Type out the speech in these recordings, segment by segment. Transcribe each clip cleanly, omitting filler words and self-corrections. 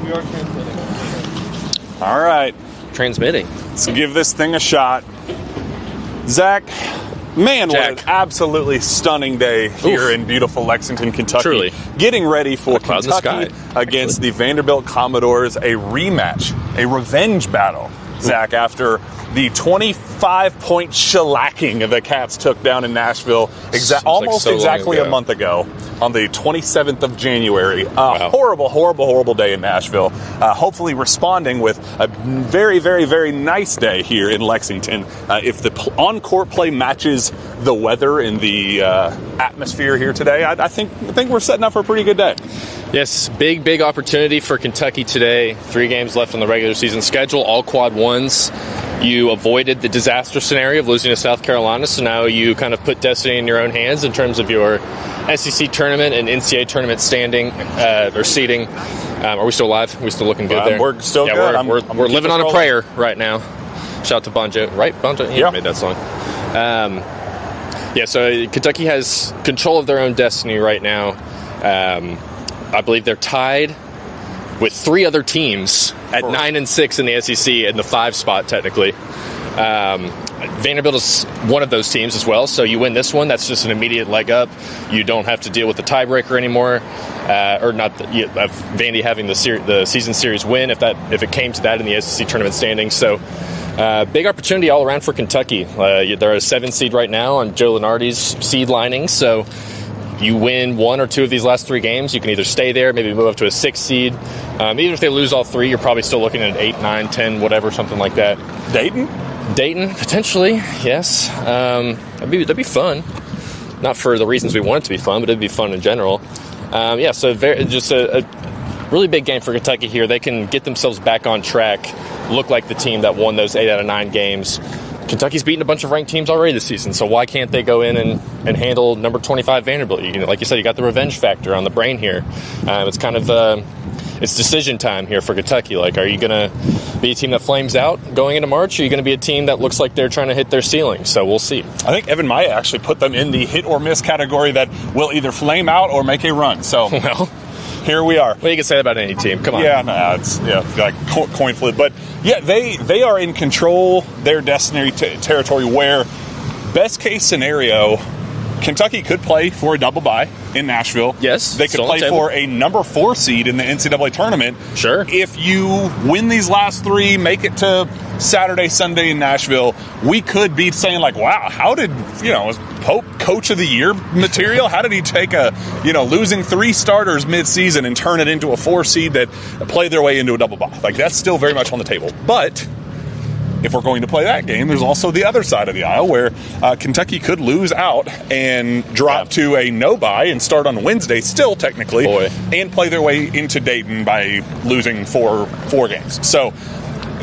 We are transmitting. All right. Transmitting. Let's give this thing a shot. Zach, man, Jack. what an absolutely stunning day here in beautiful Lexington, Kentucky. Truly. Getting ready for Clouds in the Kentucky sky, against the Vanderbilt Commodores, a rematch, a revenge battle, Zach, after the 25-point shellacking the Cats took down in Nashville almost exactly a month ago on the 27th of January. Wow. Horrible day in Nashville. Hopefully responding with a very, very, very nice day here in Lexington. If the on-court play matches the weather and the atmosphere here today, I think we're setting up for a pretty good day. Yes, big opportunity for Kentucky today. 3 games left on the regular season schedule, all quad ones. You avoided the disaster scenario of losing to South Carolina, so now you kind of put destiny in your own hands in terms of your SEC tournament and NCAA tournament standing or seeding. Are we still alive? Are we still looking good there? We're still good. We're living on a prayer right now. Shout out to Bon Jovi. Right? Bon Jovi? He made that song. So Kentucky has control of their own destiny right now. I believe they're tied with 3 other teams at 9 and 6 in the SEC in the 5 spot technically. Vanderbilt is one of those teams as well, so you win this one, that's just an immediate leg up. You don't have to deal with the tiebreaker anymore, or not Vandy having the season series win if it came to that in the SEC tournament standings. So big opportunity all around for Kentucky. They're a 7 seed right now on Joe Lunardi's seed lining, so you win 1 or 2 of these last 3 games, you can either stay there, maybe move up to a 6 seed. Even if they lose all 3, you're probably still looking at 8, 9, 10, whatever, something like that. Dayton, potentially, yes. That'd be fun. Not for the reasons we want it to be fun, but it'd be fun in general. So just a really big game for Kentucky here. They can get themselves back on track, look like the team that won those 8 out of 9 games. Kentucky's beaten a bunch of ranked teams already this season, so why can't they go in and handle number 25 Vanderbilt? Like you said, you got the revenge factor on the brain here. It's kind of it's decision time here for Kentucky. Like, are you going to be a team that flames out going into March, or are you going to be a team that looks like they're trying to hit their ceiling? So we'll see. I think Evan Maya actually put them in the hit or miss category that will either flame out or make a run. So well, here we are. Well, you can say that about any team. Come on. It's like coin flip. But yeah, they are in control their destiny territory where best case scenario, Kentucky could play for a double bye in Nashville. Yes. They could play for a number 4 seed in the NCAA tournament. Sure. If you win these last 3, make it to Saturday, Sunday in Nashville, we could be saying like, wow, how did, is Pope coach of the year material? How did he take losing 3 starters mid-season and turn it into a 4 seed that played their way into a double bye? Like, that's still very much on the table. But if we're going to play that game, there's also the other side of the aisle where Kentucky could lose out and drop to a no-bye and start on Wednesday still technically and play their way into Dayton by losing 4 games. So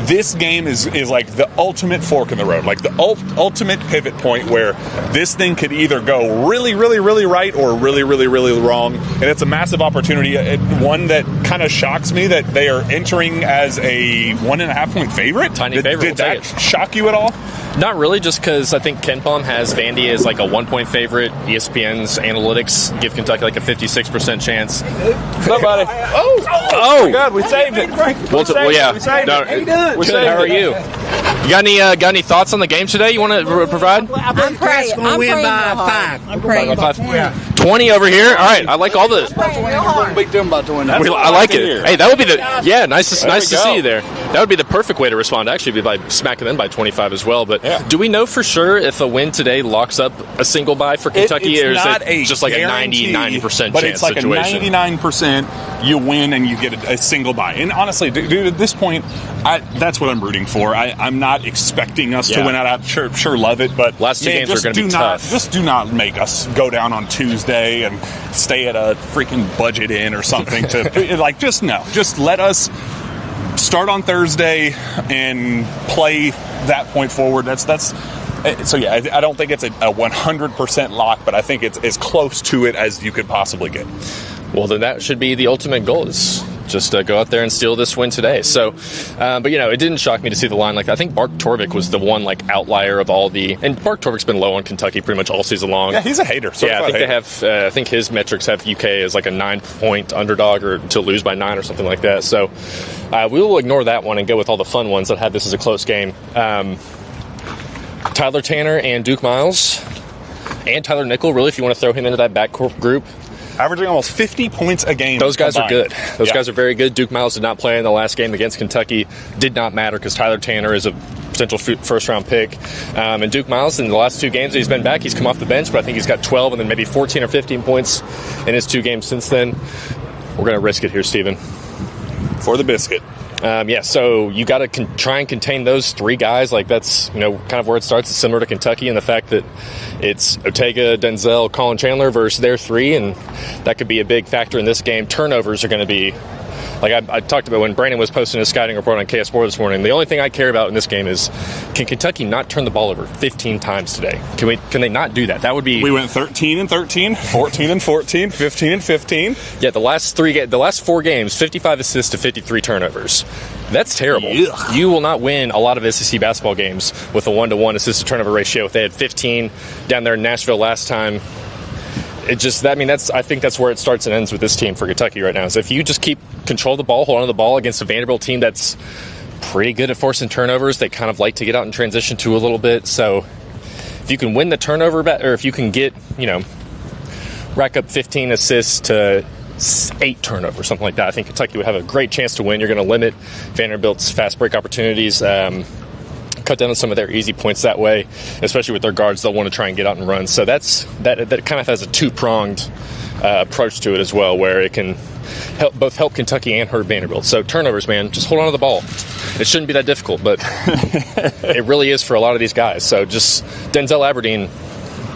this game is like the ultimate fork in the road, like the ultimate pivot point where this thing could either go really, really, really right or really, really, really wrong. And it's a massive opportunity. One that kind of shocks me that they are entering as a 1.5-point favorite. Tiny favorite. Did that shock you at all? Not really, just because I think KenPom has Vandy as like a 1-point favorite. ESPN's analytics give Kentucky like a 56% chance. Somebody. Oh! God, we saved it. Well, yeah. We saved it. How you doing? How are you? You got any thoughts on the game today you want to provide? I'm praying. I'm win by 5. I'm praying by 5. 20 over here. All right, I like all the. Beat them by 20. I like it. Hey, that would be nice to see you there. That would be the perfect way to respond. Actually, be by smacking them by 25 as well. But do we know for sure if a win today locks up a single bye for Kentucky, or is it just like a 90% chance but it's like situation? A 99% you win and you get a single bye. And honestly, dude, at this point, that's what I'm rooting for. I'm not expecting us to win out. I sure love it, but last 2 games are going to be tough. Just do not make us go down on Tuesday and stay at a freaking Budget Inn or something to like. Just let us start on Thursday and play that point forward. So yeah, I don't think it's a 100% lock, but I think it's as close to it as you could possibly get. Well, then that should be the ultimate goal, is just go out there and steal this win today. So, but it didn't shock me to see the line like that. I think Bark Torvik was the one outlier of all the, and Bark Torvik's been low on Kentucky pretty much all season long. Yeah, he's a hater. Yeah, I think they have. I think his metrics have UK as like a 9-point underdog or to lose by 9 or something like that. So we will ignore that one and go with all the fun ones that had this as a close game. Tyler Tanner and Duke Miles and Tyler Nickel. Really, if you want to throw him into that backcourt group. Averaging almost 50 points a game. Those guys combined. are good. Those guys are very good. Duke Miles did not play in the last game against Kentucky. Did not matter because Tyler Tanner is a potential first-round pick. And Duke Miles, in the last 2 games that he's been back, he's come off the bench, but I think he's got 12 and then maybe 14 or 15 points in his 2 games since then. We're going to risk it here, Steven. For the biscuit. So you got to try and contain those 3 guys. Like that's kind of where it starts. It's similar to Kentucky in the fact that it's Ortega, Denzel, Colin Chandler versus their 3, and that could be a big factor in this game. Turnovers are going to be, like I talked about when Brandon was posting his scouting report on KS4 this morning. The only thing I care about in this game is, can Kentucky not turn the ball over 15 times today? Can they not do that? That would be. We went 13 and 13, 14 and 14, 15 and 15. Yeah, the last 4 games, 55 assists to 53 turnovers. That's terrible. Ugh. You will not win a lot of SEC basketball games with a 1-to-1 assist to turnover ratio. If they had 15 down there in Nashville last time, I think that's where it starts and ends with this team for Kentucky right now. Is if you just keep control the ball, hold on to the ball against a Vanderbilt team that's pretty good at forcing turnovers, they kind of like to get out and transition to a little bit. So if you can win the turnover or if you can get, rack up 15 assists to 8 turnovers, something like that, I think Kentucky would have a great chance to win. You're going to limit Vanderbilt's fast break opportunities. Cut down on some of their easy points that way, especially with their guards. They'll want to try and get out and run. So that kind of has a 2-pronged approach to it as well, where it can help Kentucky and hurt Vanderbilt. So turnovers, man, just hold on to the ball. It shouldn't be that difficult, but it really is for a lot of these guys. So just Denzel Aberdeen,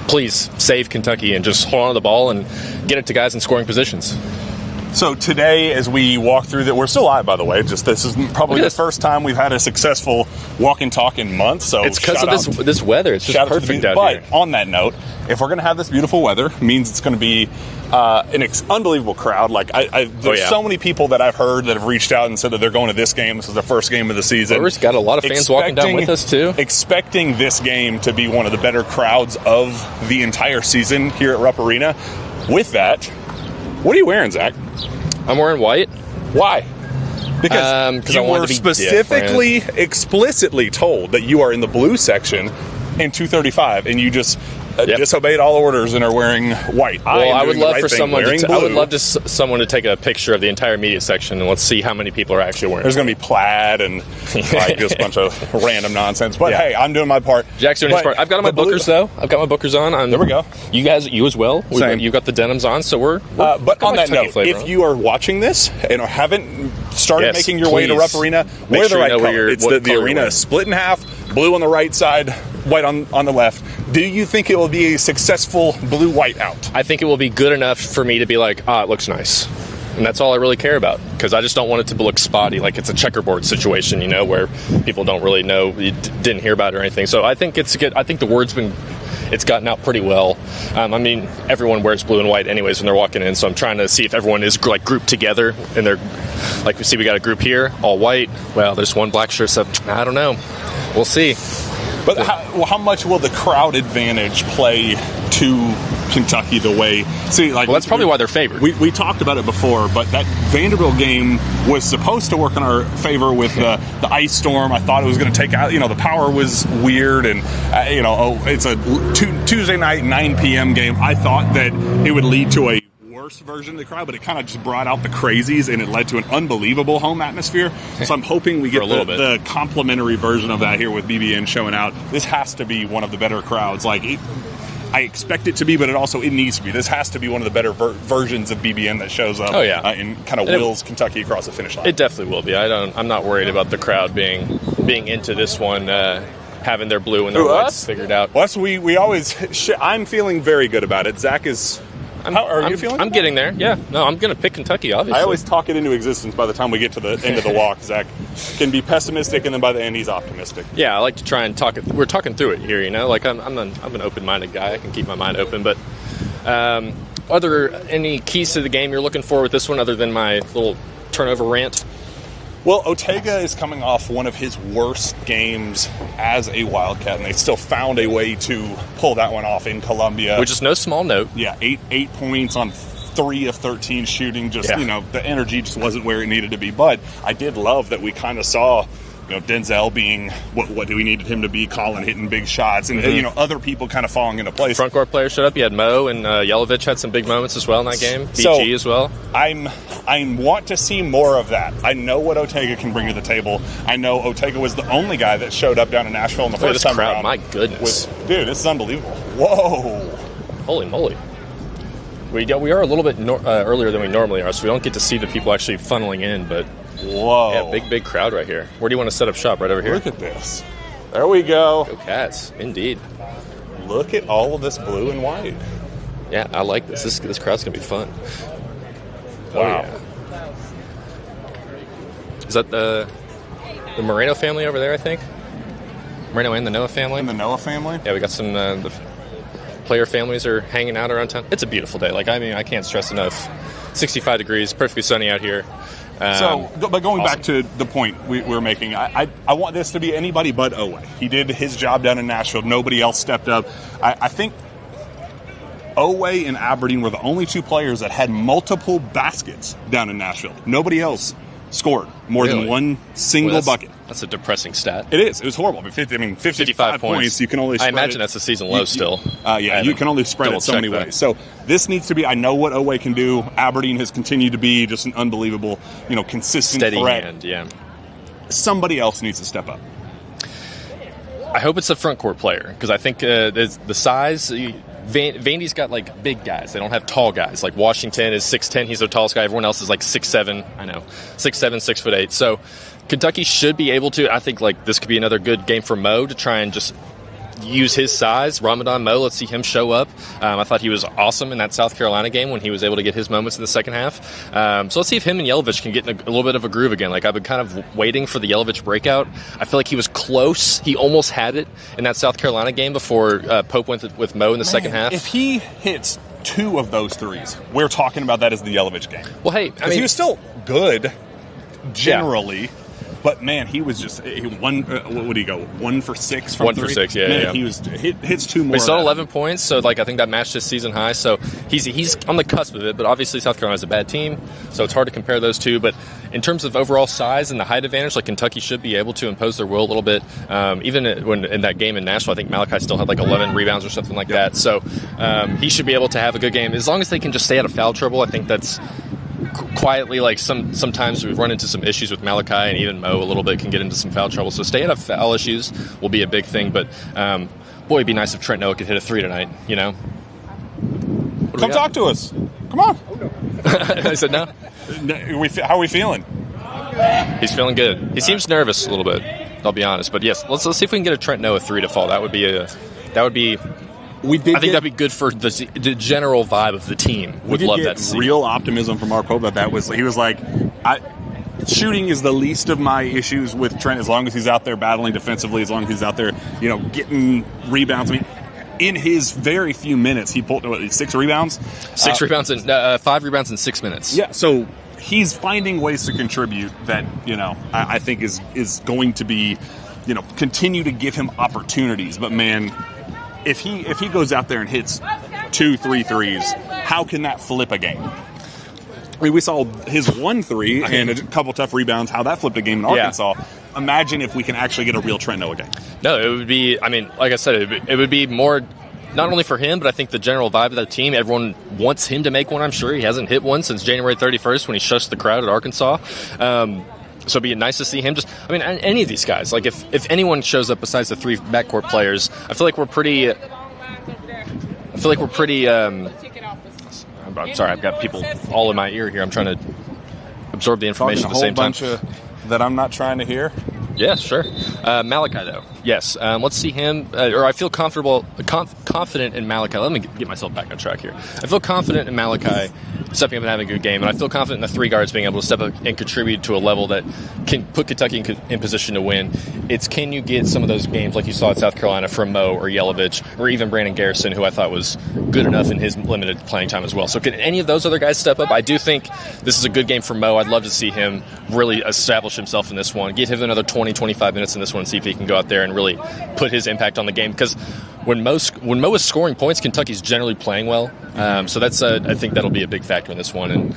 please save Kentucky and just hold on to the ball and get it to guys in scoring positions. So today, as we walk through that, we're still live, by the way. Just this is probably the first time we've had a successful walk and talk in months. So it's because of this weather. It's just perfect out here. But on that note, if we're going to have this beautiful weather, means it's going to be an unbelievable crowd. Like there's so many people that I've heard that have reached out and said that they're going to this game. This is the first game of the season. We've got a lot of fans walking down with us too. Expecting this game to be one of the better crowds of the entire season here at Rupp Arena. With that, what are you wearing, Zach? I'm wearing white. Why? Because you were specifically, explicitly told that you are in the blue section in 235, and you just disobeyed all orders and are wearing white. Well, I would love for someone to take a picture of the entire media section, and let's see how many people are actually wearing. There's going to be plaid and just a bunch of random nonsense. But hey, I'm doing my part. Jack's doing his part. I've got my Bookers though. I've got my Bookers on. There we go. You as well. Same. You've got the denims on, so we're but on that note, flavor if you are watching this and haven't started making your way to Rupp Arena, wear the right color. It's the arena is split in half, blue on the right side, white on the left. Do you think it will be a successful blue-white out? I think it will be good enough for me to be like, it looks nice. And that's all I really care about, because I just don't want it to look spotty, like it's a checkerboard situation, where people don't really know, you didn't hear about it or anything. So I think it's good. I think the word's it's gotten out pretty well. Everyone wears blue and white anyways when they're walking in, so I'm trying to see if everyone is like grouped together, and they're like, we see we got a group here, all white. Well, there's one black shirt, so I don't know. We'll see. But how much will the crowd advantage play to Kentucky the way? That's probably why they're favored. We talked about it before, but that Vanderbilt game was supposed to work in our favor with the ice storm. I thought it was going to take out, the power was weird, and it's a Tuesday night 9 p.m. game. I thought that it would lead to a worse version of the crowd, but it kind of just brought out the crazies, and it led to an unbelievable home atmosphere. So I'm hoping we get the complimentary version of that here with BBN showing out. This has to be one of the better crowds. I expect it to be, but it needs to be. This has to be one of the better versions of BBN that shows up and kind of wills Kentucky across the finish line. It definitely will be. I'm not worried about the crowd being into this one, having their blue and their whites figured out. Well, we always I'm feeling very good about it. Zach is... How are you feeling? I'm getting there. Yeah. No, I'm going to pick Kentucky, obviously. I always talk it into existence by the time we get to the end of the walk. Zach can be pessimistic, and then by the end, he's optimistic. Yeah, I like to try and talk it. We're talking through it here, I'm an open-minded guy. I can keep my mind open. But are there any keys to the game you're looking for with this one other than my little turnover rant? Well, Ortega is coming off one of his worst games as a Wildcat, and they still found a way to pull that one off in Columbia. Which is no small note. Yeah, 8 points on 3 of 13 shooting. Just, the energy just wasn't where it needed to be. But I did love that we kind of saw, Denzel being what we needed him to be, Colin hitting big shots, and, other people kind of falling into place. Front court players showed up. You had Mo and Yelovich had some big moments as well in that game. BG as well. I want to see more of that. I know what Ortega can bring to the table. I know Ortega was the only guy that showed up down in Nashville in the first time crowd, around. my goodness. Dude, this is unbelievable. Whoa. Holy moly. We are a little bit earlier than we normally are, so we don't get to see the people actually funneling in, but whoa. Yeah, big crowd right here. Where do you want to set up shop? Right over here? Look at this. There we go. Go Cats, indeed. Look at all of this blue and white. Yeah, I like this. This crowd's going to be fun. Wow. Oh, yeah. Is that the Moreno family over there, I think? Moreno and the Noah family? And the Noah family? Yeah, we got some the player families are hanging out around town. It's a beautiful day. I can't stress enough. 65 degrees, perfectly sunny out here. But going back to the point we were making, I want this to be anybody but Owe. He did his job down in Nashville. Nobody else stepped up. I think Owe and Aberdeen were the only two players that had multiple baskets down in Nashville. Nobody else scored more than one single bucket. That's a depressing stat. It is. It was horrible. 55 points. You can only spread I imagine that's a season low still. You can only spread it so many ways. So this needs to be, I know what Owe can do. Aberdeen has continued to be just an unbelievable, consistent steady threat. Hand, yeah. Somebody else needs to step up. I hope it's a front court player, because I think the size... Vandy's got big guys. They don't have tall guys. Like Washington is 6'10". He's the tallest guy. Everyone else is 6'7". I know, 6'7", 6'8". So Kentucky should be able to. I think this could be another good game for Mo to try and just use his size. Ramadan Mo, let's see him show up. I thought he was awesome in that South Carolina game when he was able to get his moments in the second half. So let's see if him and Yelovich can get in a little bit of a groove again. I've been kind of waiting for the Yelovich breakout. I feel like he was close. He almost had it in that South Carolina game before Pope went with Mo in the second half. If he hits 2 of those threes, we're talking about that as the Yelovich game. Well, hey, he was still good generally. Yeah. But man, he was just what would he go? 1 for 6 from 1 3? for 6, yeah. Man, yeah. He was hits 2 more. But he still 11 points, so I think that matched his season high. So he's on the cusp of it. But obviously South Carolina's a bad team, so it's hard to compare those two. But in terms of overall size and the height advantage, Kentucky should be able to impose their will a little bit. Even when in that game in Nashville, I think Malachi still had 11 rebounds or something like that. So he should be able to have a good game as long as they can just stay out of foul trouble. I think that's quietly, sometimes we've run into some issues with Malachi, and even Mo a little bit can get into some foul trouble. So stay out of foul issues will be a big thing. But boy, it'd be nice if Trent Noah could hit a 3 tonight. Come talk to us. Come on. I said no. How are we feeling? He's feeling good. He seems nervous a little bit, I'll be honest. But yes, let's see if we can get a Trent Noah 3 to fall. I think that'd be good for the general vibe of the team. Would love that to see. Real optimism from our Pope that was. He was like, shooting is the least of my issues with Trent, as long as he's out there battling defensively, as long as he's out there, getting rebounds. I mean, in his very few minutes, he pulled 6 rebounds. 6 rebounds and 5 rebounds in 6 minutes. Yeah, so he's finding ways to contribute that I think is going to be continue to give him opportunities. But man, if he goes out there and hits 2-3 threes, how can that flip a game? I mean, we saw his 1 3 and a couple tough rebounds, how that flipped a game in Arkansas. Yeah. Imagine if we can actually get a real Trent Noah game. No, it would be, like I said, it would be more, not only for him, but I think the general vibe of the team. Everyone wants him to make one, I'm sure. He hasn't hit one since January 31st when he shushed the crowd at Arkansas. So it'd be nice to see him any of these guys. If anyone shows up besides the 3 backcourt players, I feel like we're pretty I'm sorry, I've got people all in my ear here. I'm trying to absorb the information at the same time. A whole bunch that I'm not trying to hear. Yeah, sure. Malachi, though. Yes. Let's see him. I feel confident in Malachi. Let me get myself back on track here. I feel confident in Malachi stepping up and having a good game. And I feel confident in the three guards being able to step up and contribute to a level that can put Kentucky in position to win. It's can you get some of those games like you saw at South Carolina from Mo or Yelovich or even Brandon Garrison, who I thought was good enough in his limited playing time as well. So can any of those other guys step up? I do think this is a good game for Mo. I'd love to see him really establish himself in this one, get him another 20, 25 minutes in this one and see if he can go out there and really put his impact on the game. Because when Mo is scoring points, Kentucky's generally playing well. So that's I think that'll be a big factor in this one. And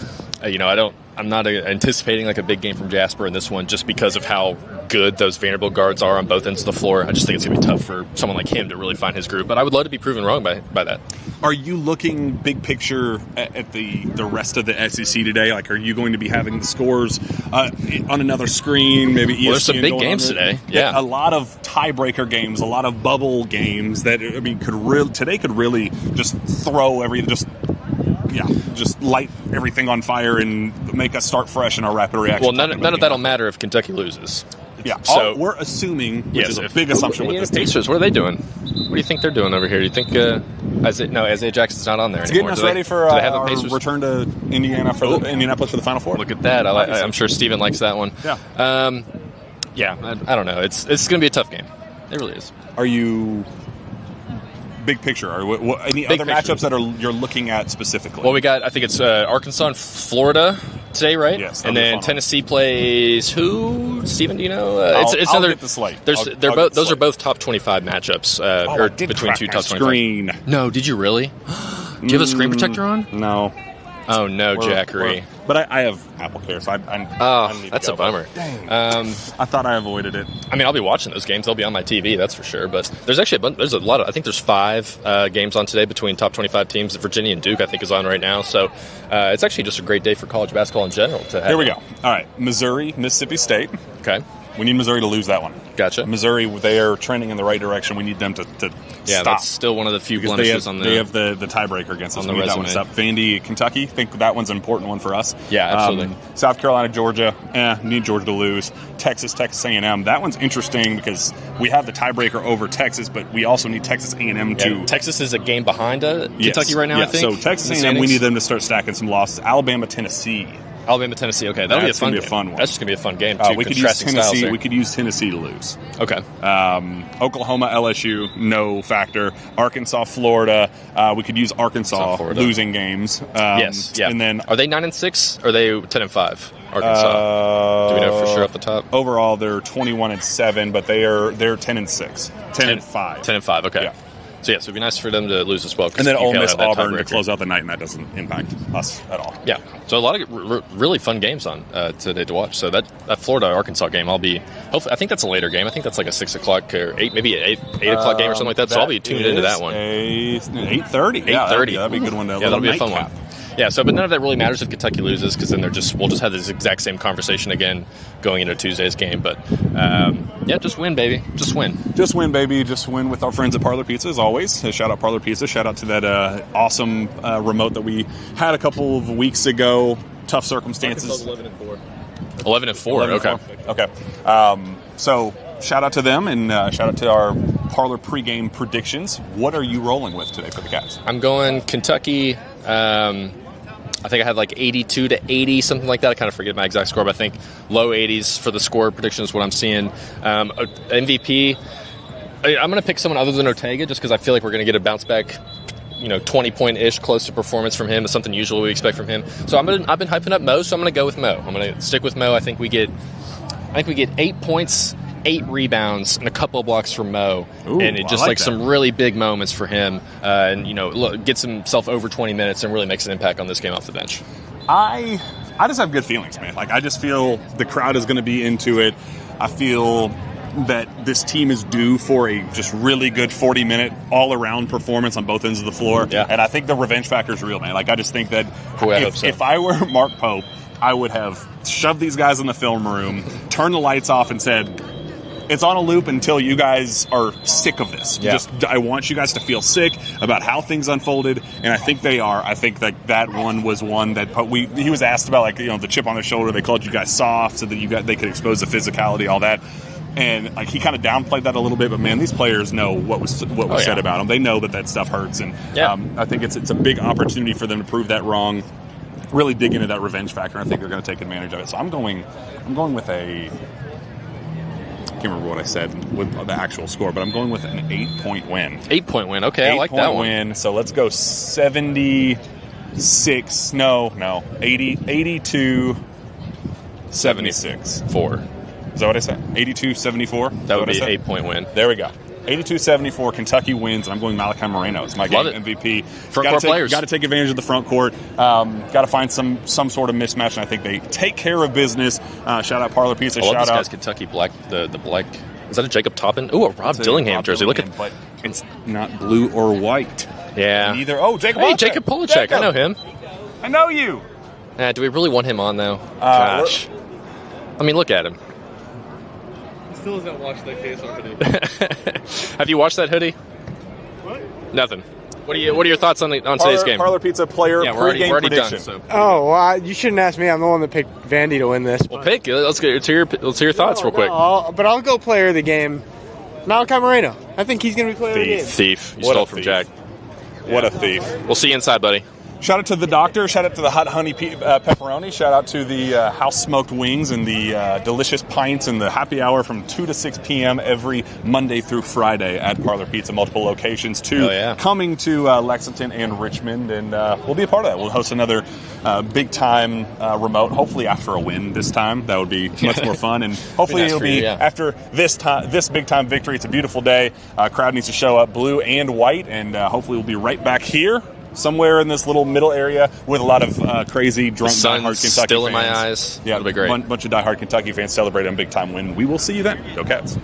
I'm not anticipating like a big game from Jasper in this one just because of how good those Vanderbilt guards are on both ends of the floor. I just think it's going to be tough for someone like him to really find his groove. But I would love to be proven wrong by that. Are you looking big picture at the rest of the SEC today? Like, are you going to be having the scores on another screen? Maybe ESPN there's some big games today. Yeah, a lot of tiebreaker games, a lot of bubble games that could really just throw just light everything on fire and make us start fresh in our rapid reaction. Well, none of that'll matter if Kentucky loses. Yeah, so we're assuming, which is a big assumption with this Pacers, what are they doing? What do you think they're doing over here? Do you think Isaiah Jackson's not on there it's anymore? Getting us ready for our return to Indianapolis for the Final Four. Look at that. I'm sure Steven likes that one. Yeah. I don't know. It's going to be a tough game. It really is. Are you... Big picture, or any other matchups that you're looking at specifically? Well, I think it's Arkansas and Florida today, right? Yes. And then Tennessee plays who? Steven, do you know? I'll get the slate. Those are both top 25 matchups between two top 25. Screen. No, did you really? Do you have a screen protector on? No. Oh no, Jackery. But I have AppleCare, so I need that's to go. a bummer. Dang. I thought I avoided it. I mean, I'll be watching those games. They'll be on my TV, that's for sure. But there's actually there's a lot of. I think there's 5 games on today between top 25 teams. Virginia and Duke, I think, is on right now. So it's actually just a great day for college basketball in general. Here we go. All right, Missouri, Mississippi State. Okay. We need Missouri to lose that one. Gotcha. Missouri, they are trending in the right direction. We need them to stop. That's still one of the few blemishes they have the tiebreaker against us. On the resume. That one stop. Vandy, Kentucky, I think that one's an important one for us. Yeah, absolutely. South Carolina, Georgia, need Georgia to lose. Texas A&M. That one's interesting because we have the tiebreaker over Texas, but we also need Texas A&M to... Texas is a game behind Kentucky right now, I think. So Texas A&M, we need them to start stacking some losses. Alabama, Tennessee. Tennessee. Okay, that'll be a fun one. That's just gonna be a fun game. We could use Tennessee. We could use Tennessee to lose. Okay. Oklahoma, LSU, no factor. Arkansas, Florida. We could use Arkansas losing games. Yes. Yeah. And then are they 9-6? Or are they 10-5? Arkansas. Do we know for sure off the top? Overall, they're 21-7, but they're 10-6, 10-5, 10-5. Okay. Yeah. So it'd be nice for them to lose as well. And then Ole Miss, Auburn to close out the night, and that doesn't impact us at all. Yeah. So a lot of really fun games on today to watch. So that Florida Arkansas game, hopefully, I think that's a later game. I think that's like a 6 o'clock or 8, maybe an 8 o'clock game or something like that. So I'll be tuned into that one. 8:30. 8:30. That'd be a good one. That'll be a fun one. Yeah, but none of that really matters if Kentucky loses because then we'll just have this exact same conversation again going into Tuesday's game. But just win, baby. Just win. Just win, baby. Just win with our friends at Parlor Pizza as always. Shout out Parlor Pizza. Shout out to that awesome remote that we had a couple of weeks ago. Tough circumstances. 11-4. 11-4. Okay. So shout out to them and shout out to our Parlor pregame predictions. What are you rolling with today for the Cats? I'm going Kentucky. I think I had like 82-80, something like that. I kind of forget my exact score, but I think low 80s for the score prediction is what I'm seeing. MVP, I'm going to pick someone other than Ortega just because I feel like we're going to get a bounce back, 20-point-ish close to performance from him. It's something usual we expect from him. So I've been hyping up Mo, so I'm going to go with Mo. I'm going to stick with Mo. I think we get 8 points, 8 rebounds, and a couple of blocks from Mo. Ooh, and it just some really big moments for him. Gets himself over 20 minutes and really makes an impact on this game off the bench. I just have good feelings, man. Like, I just feel the crowd is going to be into it. I feel that this team is due for a just really good 40-minute all-around performance on both ends of the floor. Yeah. And I think the revenge factor is real, man. Like, I just think that if I were Mark Pope, I would have shoved these guys in the film room, turned the lights off, and said, it's on a loop until you guys are sick of this. Yeah. I want you guys to feel sick about how things unfolded, and I think they are. I think that one was one that he was asked about, the chip on their shoulder. They called you guys soft so that they could expose the physicality, all that. And he kind of downplayed that a little bit, but man, these players know what was said about them. They know that stuff hurts, and I think it's a big opportunity for them to prove that wrong. really dig into that revenge factor. I think they're going to take advantage of it. So I'm going with a. I can't remember what I said with the actual score, but I'm going with an 8-point win. 8-point win. Okay, I like that one. 8-point win. So let's go 76. No. 82. 76. 4. Is that what I said? 82-74? That would be an 8-point win. There we go. 82-74, Kentucky wins, and I'm going Malachi Moreno. It's my game MVP. Front court players. Got to take advantage of the front court. Got to find some sort of mismatch, and I think they take care of business. Shout out Parlor Pizza. I love shout this out guy's Kentucky black. The black. Is that a Jacob Toppin? Ooh, a Rob Dillingham jersey. Look at. But it's not blue or white. Yeah. Neither. Oh, Jacob. Hey, Jacob Polachek. I know him. I know you. Do we really want him on though? Gosh. I mean, look at him. Still hasn't watched that case already. Have you watched that hoodie? What? Nothing. What are your thoughts on today's game? Parlor Pizza player we're already done. So. Oh, well, you shouldn't ask me. I'm the one that picked Vandy to win this. Well, pick. Let's hear your thoughts real quick. But I'll go player of the game. Malachi Moreno. I think he's going to be player of the game. Thief. You stole from Jack. What a thief. We'll see you inside, buddy. Shout out to the doctor. Shout out to the hot honey pepperoni. Shout out to the house smoked wings and the delicious pints and the happy hour from 2 to 6 p.m. every Monday through Friday at Parlor Pizza. Multiple locations too. Coming to Lexington and Richmond, and we'll be a part of that. We'll host another big time remote. Hopefully after a win this time. That would be much more fun, and hopefully it'll be after this big time victory. It's a beautiful day. Crowd needs to show up blue and white, and hopefully we'll be right back here. Somewhere in this little middle area with a lot of crazy, drunk, diehard Kentucky still fans. In my eyes. Yeah, it'll be great. Bunch of diehard Kentucky fans celebrating a big-time win. We will see you then. Go Cats.